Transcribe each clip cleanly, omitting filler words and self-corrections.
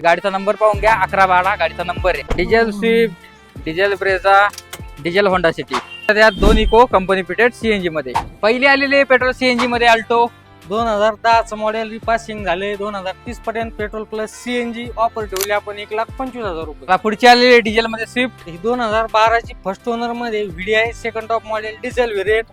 गाडीचा नंबर पाहून घ्या, 1112 गाडीचा नंबर आहे। Diesel Swift, diesel Brezza, diesel Honda city, त्यात दोन इको कंपनी फिटेड सीएनजी मध्ये। पहिली आलेली पेट्रोल सीएनजी मध्ये अल्टो 2010 मॉडेल रिपासिंग झाले 2030 पर्यंत पेट्रोल प्लस सीएनजी ऑफर ठेवली आपण 1,25,000 रुपये। पुढची आलेली डिझेल मध्ये स्विफ्ट ही 2012 ची फर्स्ट ओनर मध्ये VDI second top model diesel variant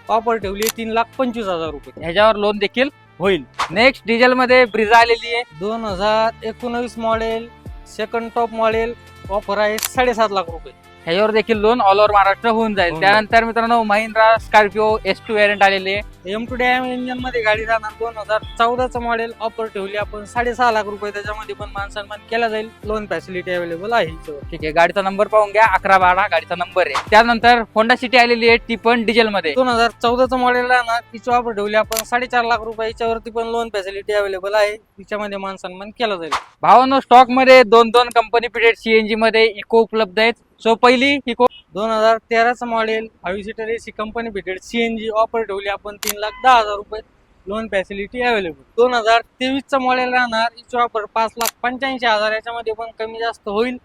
offer ठेवली 3,25,000 रुपये, ह्याच्यावर लोन देखील होईल। नेक्स्ट डिझेल मध्ये ब्रिझा आलेली आहे 2019 model second top model offer आहे 7.5 लाख रुपये, ह्याच्यावर देखील लोन ऑल ओव्हर महाराष्ट्र होऊन जाईल। होऊन त्यानंतर मित्रांनो महिंद्रा स्कॉर्पिओ S2 व्हेरियंट आलेली आहे। M2 इंजिन मध्ये गाडी राहणार 2014 मॉडेल ऑफर ठेवली आपण 6.5 लाख रुपये, त्याच्यामध्ये पण मान सन्मान केला जाईल, लोन फॅसिलिटी अवेलेबल आहे हिच्यावर। ठीक आहे, गाडीचा नंबर पाहून घ्या, 1112 गाडीचा नंबर आहे। त्यानंतर होंडा सिटी आलेली आहे, ती पण डिझेल मध्ये 2014 मॉडेल राहणार, तिची ऑफर ठेवली आपण 4.5 लाख रुपये, याच्यावरती पण लोन फॅसिलिटी अवेलेबल आहे, तिच्यामध्ये मान सन्मान केला जाईल। भावानो स्टॉक मध्ये दोन कंपनी फिटेड सीएनजी मध्ये इको उपलब्ध आहेत। सो पहिली Eeco 2013 model 5 seater AC company fitted CNG offer ठेवली आपण 3,10,000 रुपये, लोन फॅसिलिटी अवेलेबल। 2023 मॉडेल राहणार, हिची ऑफर 5,85,000, याच्यामध्ये पण कमी जास्त होईल,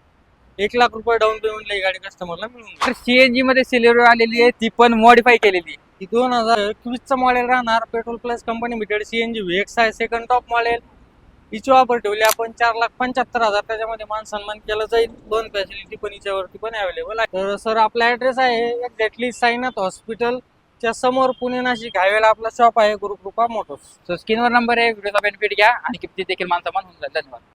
1 लाख रुपये डाऊन पेमेंटला ही गाडी कस्टमरला मिळून जाईल। सीएनजी मध्ये सिलेरो आलेली आहे, ती पण मॉडिफाय केलेली आहे। ही 2021 मॉडेल राहणार, petrol plus company fitted CNG VX आहे सेकंड टॉप मॉडेल, हिची ऑफर ठेवली आपण 4,75,000, त्याच्यामध्ये मान सन्मान केलं जाईल, लोन फॅसिलिटी पण हिच्यावरती पण अवेलेबल आहे। तर सर आपला ऍड्रेस आहे एक्झॅक्टली साईनाथ हॉस्पिटलच्या समोर, पुणे नाशिक हायवेला आपला शॉप आहे, गुरुकृपा मोटर्स। सो स्क्रीनवर नंबर आहे, व्हिडिओचा बेनिफिट घ्या आणि किमतीत देखील मान सन्मान होऊन जाईल। धन्यवाद।